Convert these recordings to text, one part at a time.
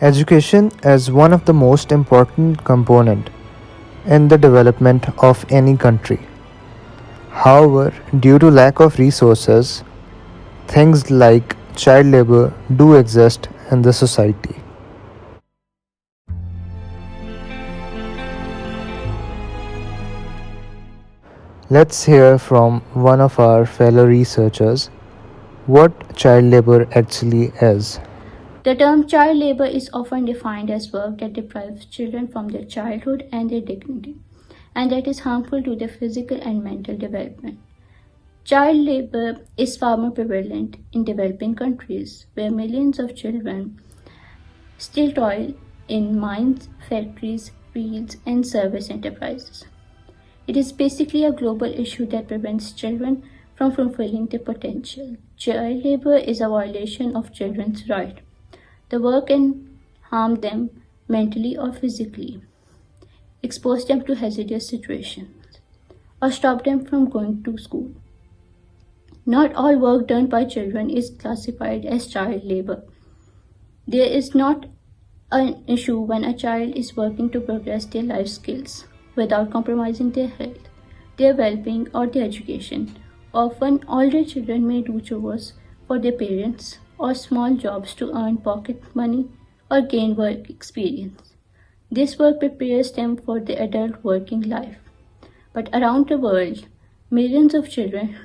Education is one of the most important component in the development of any country. However, due to lack of resources, things like child labor do exist in the society. Let's hear from one of our fellow researchers what child labor actually is. The term child labor is often defined as work that deprives children from their childhood and their dignity, and that is harmful to their physical and mental development. Child labor is far more prevalent in developing countries, where millions of children still toil in mines, factories, fields, and service enterprises. It is basically a global issue that prevents children from fulfilling their potential. Child labor is a violation of children's rights. The work can harm them mentally or physically, expose them to hazardous situations, or stop them from going to school. Not all work done by children is classified as child labor. There is not an issue when a child is working to progress their life skills without compromising their health, their well being, or their education. Often, older children may do chores for their parents or small jobs to earn pocket money or gain work experience. This work prepares them for the adult working life. But around the world, millions of children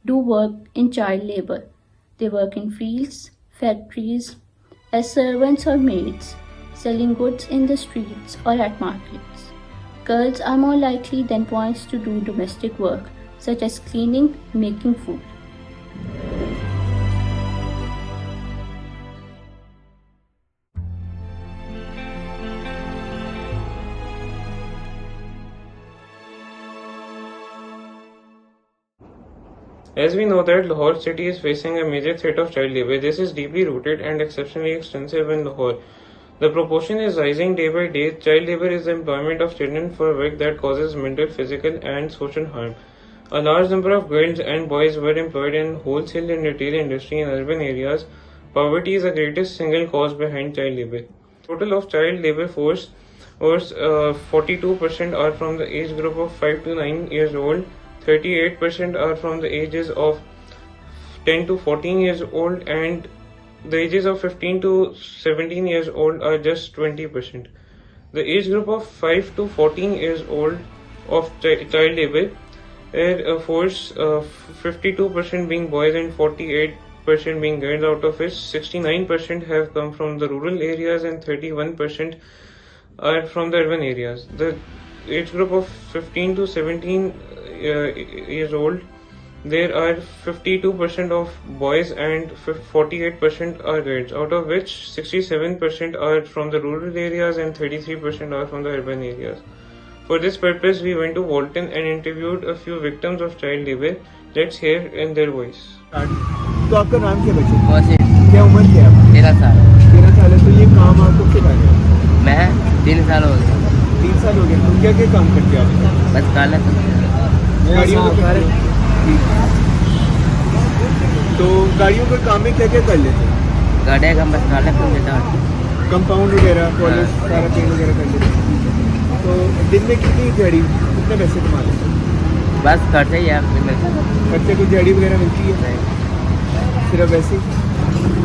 do work in child labor. They work in fields, factories, as servants or maids, selling goods in the streets or at markets. Girls are more likely than boys to do domestic work, such as cleaning, making food. As we know that Lahore city is facing a major threat of child labor, this is deeply rooted and exceptionally extensive in Lahore. The proportion is rising day by day. Child labor is the employment of children for work that causes mental, physical, and social harm. A large number of girls and boys were employed in wholesale and retail industry in urban areas. Poverty is the greatest single cause behind child labor. Total of child labor force was 42% are from the age group of 5 to 9 years old. 38% are from the ages of 10 to 14 years old, and the ages of 15 to 17 years old are just 20%. The age group of 5 to 14 years old of child labor force 52% being boys and 48% being girls, out of which 69% have come from the rural areas and 31% are from the urban areas. The age group of 15 to 17 years old, there are 52% of boys and 48% are girls, out of which 67% are from the rural areas and 33% are from the urban areas. For this purpose, we went to Walton and interviewed a few victims of child labor. Let's hear in their voice. तो आपका नाम क्या बच्चे? कौशिक, क्या उम्र क्या है? 13 साल। 13 साल है। तो ये काम आपको कब आ गया? मैं 3 साल हो गए। 3 साल हो गए। तुम क्या क्या काम करते हो अभी? बस काला गाड़ियों का तो गाड़ियों का काम में क्या क्या कर लेते हैं? गाड़ियाँ का बस काला कर देता हूँ। कंपाउंड वगैरह, पॉलिश, सारा पेंट वगैरह कर लेते हैं। तो दिन में कितनी दिहाड़ी, कितने पैसे कमा लेते हैं? बस खर्चे ही है खर्चे कोई दिहाड़ी वगैरह मिलती है? सिर्फ वैसे ही?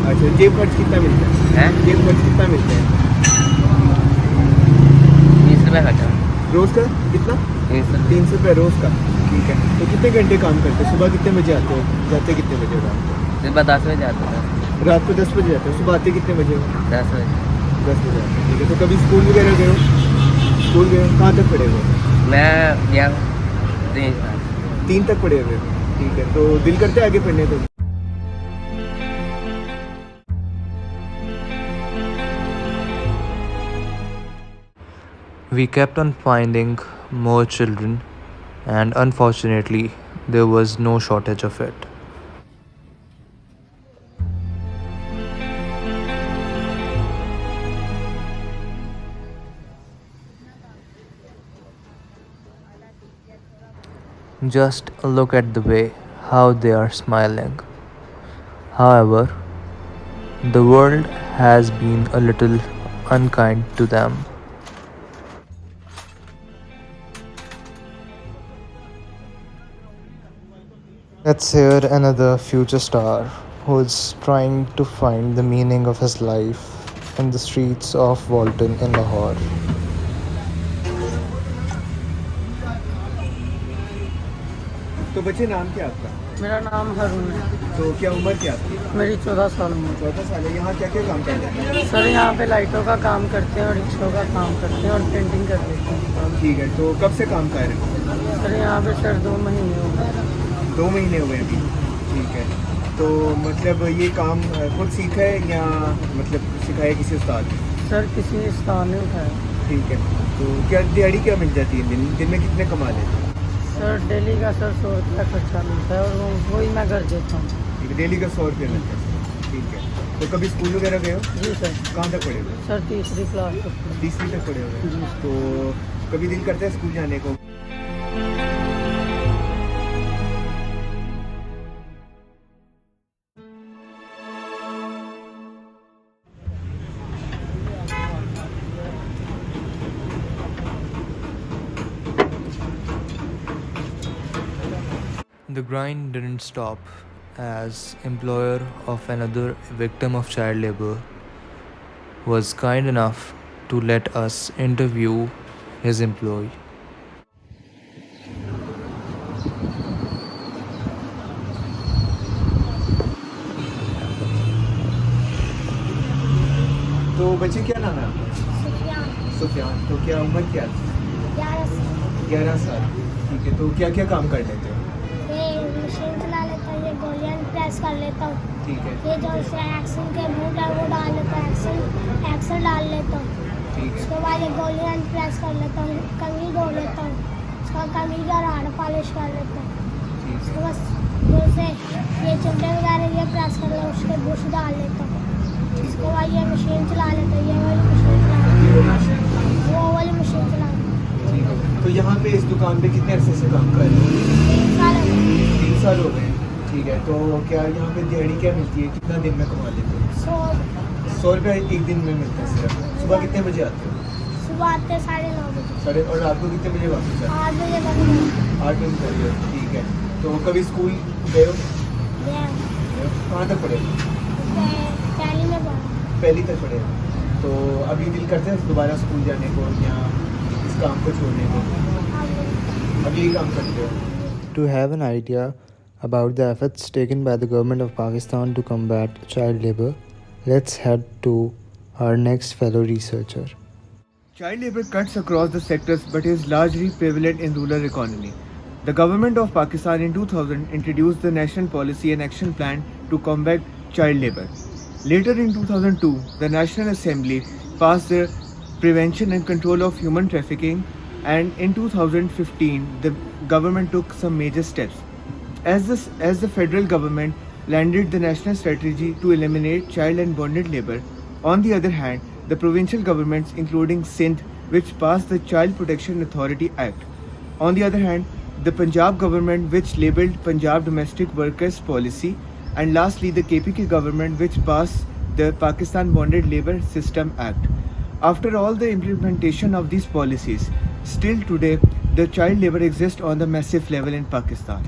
अच्छा, जेब खर्च कितना मिलता है? जेब खर्च कितना मिलता है? 20 रुपये खर्चा। रोज़ का कितना? 300 रुपये रोज़ का। ठीक है। तो कितने घंटे काम करते हैं? सुबह कितने बजे आते हो? जाते कितने बजे रात को? सुबह 10 बजे आता था। रात को 10 बजे जाते हो। सुबह आते कितने बजे हो? 10 बजे। 10 बजे आते हो। ठीक है। तो कभी स्कूल वगैरह गए हो? स्कूल गए हो? कहाँ तक पढ़े हो? मैं यहाँ 3 साल। 3 तक पढ़े हुए हो। ठीक है। तो दिल करते आगे पढ़ने तो? We kept on finding more children, and unfortunately, there was no shortage of it. Just look at the way how they are smiling. However, the world has been a little unkind to them. Let's hear another future star who's trying to find the meaning of his life in the streets of Walton in Lahore. तो बच्चे नाम क्या आपका? मेरा नाम हरून है। तो क्या उम्र क्या आपकी? मेरी 14 साल उम्र 14 साल है। यहाँ क्या क्या काम करते हैं? है। सर यहाँ पे लाइटों का काम करते हैं और रिक्शों का काम करते हैं और पेंटिंग कर देते हैं। ठीक है, तो कब से काम कर रहे हैं? सर यहाँ पे सर 2 महीने हो गए। 2 महीने हुए अभी। ठीक है, तो मतलब ये काम खुद सीखा है या मतलब सिखाया किसी उस्ताद ने? सर किसी स्थान ने उठाया। ठीक है, तो क्या दिहाड़ी क्या मिल जाती है? दिन में कितने कमा लेते हैं? सर डेली का सर 100 रुपया खर्चा मिलता है और वही मैं घर देता हूँ। ठीक है, डेली का 100 रुपये मिलता है। ठीक है, तो कभी स्कूल वगैरह गए हो? जी सर। कहाँ तक पढ़े हुए? सर तीसरी क्लास तक। तीसरी तक पढ़े हुए। जी। तो कभी दिल करता है स्कूल जाने को? The grind didn't stop as employer of another victim of child labor was kind enough to let us interview his employee. तो बच्चे क्या नाम है आपका? सुफियान। तो क्या उम्र क्या है? 11 साल। ठीक है, तो क्या क्या काम कर लेते हो? ये मशीन चला लेता हूँ, ये गोलियां प्रेस कर लेता हूँ, ठीक है, ये जो से एक्शन के बूट है वो डाल लेता हूँ, एक्शन डाल लेता हूँ। ठीक है, उसके बाद ये गोलियां प्रेस कर लेता हूँ, कंघी धो लेता हूँ, उसका कंघी का राड पॉलिश कर लेता हूँ। ठीक उसके है, बाद जो से ये चिमटे वगैरह ये प्रेस कर लेता हूँ, उसके बुश डाल लेता हूँ। उसके बाद ये मशीन चला लेता हूँ, ये वाली मशीन चला लेता हूँ, वो वाली मशीन चला लेता हूँ। ठीक है। तो यहाँ पे इस दुकान पे कितने अरसे से काम कर रहे हो? 3 साल हो गए। 3 साल हो गए। ठीक है, तो क्या यहाँ पे दिहाड़ी क्या मिलती है? कितना दिन में कमा लेते हो? 100 रुपये एक दिन में मिलता है सिर्फ। सुबह कितने बजे आते हो? सुबह आते 9:30 बजे। साढ़े, और रात को कितने बजे वापस आते 8 बजे तक 8 बजे कर रहे हो। ठीक है, तो कभी स्कूल गए हो? गए। कहाँ तक पढ़े? पहली में पढ़ा। पहली तक पढ़े। तो अभी दिल करते हैं दोबारा स्कूल जाने को या इस काम को छोड़ने को? अभी ये काम करते हो? To have an idea about the efforts taken by the government of Pakistan to combat child labor, let's head to our next fellow researcher. Child labor cuts across the sectors but is largely prevalent in rural economy. The government of Pakistan in 2000 introduced the National Policy and Action Plan to combat child labor. Later in 2002, the National Assembly passed the Prevention and Control of Human Trafficking, and in 2015 the government took some major steps. As the federal government landed the national strategy to eliminate child and bonded labor, on the other hand, the provincial governments including Sindh, which passed the Child Protection Authority Act. On the other hand, the Punjab government, which labelled Punjab Domestic Workers Policy, and lastly the KPK government, which passed the Pakistan Bonded Labour System Act. After all the implementation of these policies, still today the child labour exists on the massive level in Pakistan.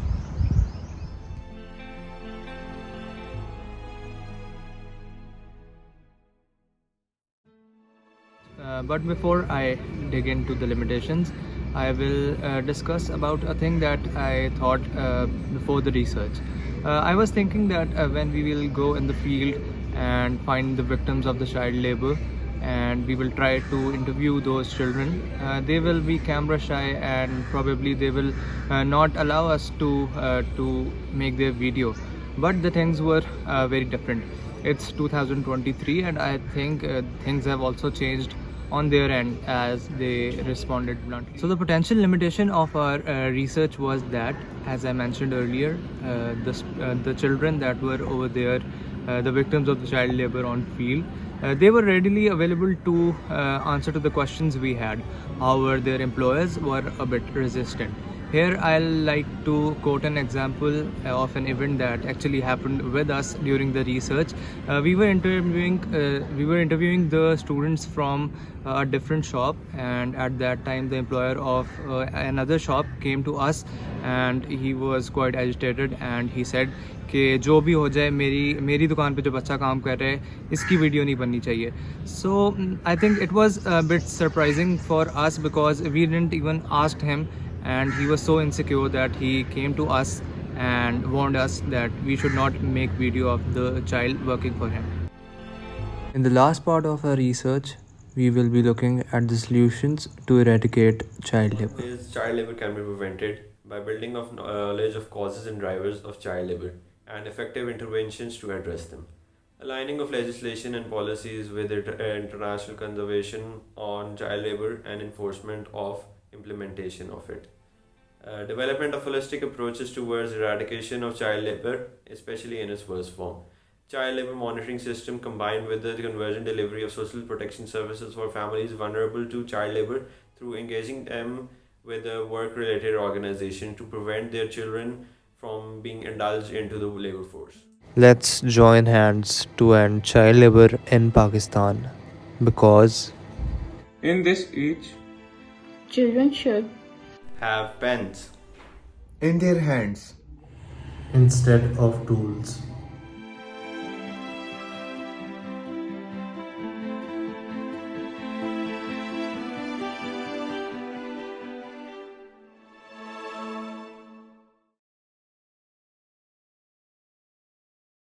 But before I dig into the limitations, I will discuss about a thing that I thought before the research. I was thinking that when we will go in the field and find the victims of the child labor, and we will try to interview those children, they will be camera shy and probably they will not allow us to make their video. But the things were very different. It's 2023 and I think things have also changed on their end as they responded bluntly. So the potential limitation of our research was that, as I mentioned earlier, the children that were over there, the victims of the child labor on field, they were readily available to answer to the questions we had. However, their employers were a bit resistant. Here I'll like to quote an example of an event that actually happened with us during the research. We were interviewing the students from a different shop, and at that time the employer of another shop came to us, and he was quite agitated, and he said कि जो भी हो जाए मेरी दुकान पे जो बच्चा काम कर रहा है इसकी वीडियो नहीं बननी चाहिए. So I think it was a bit surprising for us because we didn't even ask him, and he was so insecure that he came to us and warned us that we should not make video of the child working for him. In the last part of our research, we will be looking at the solutions to eradicate child labor. Child labor can be prevented by building of knowledge of causes and drivers of child labor and effective interventions to address them. Aligning of legislation and policies with international conservation on child labor and enforcement of implementation of it. Development of holistic approaches towards eradication of child labor, especially in its worst form. Child labor monitoring system combined with the convergent delivery of social protection services for families vulnerable to child labor through engaging them with a work-related organization to prevent their children from being indulged into the labor force. Let's join hands to end child labor in Pakistan because In this age, Children should Have pens In their hands. instead of tools.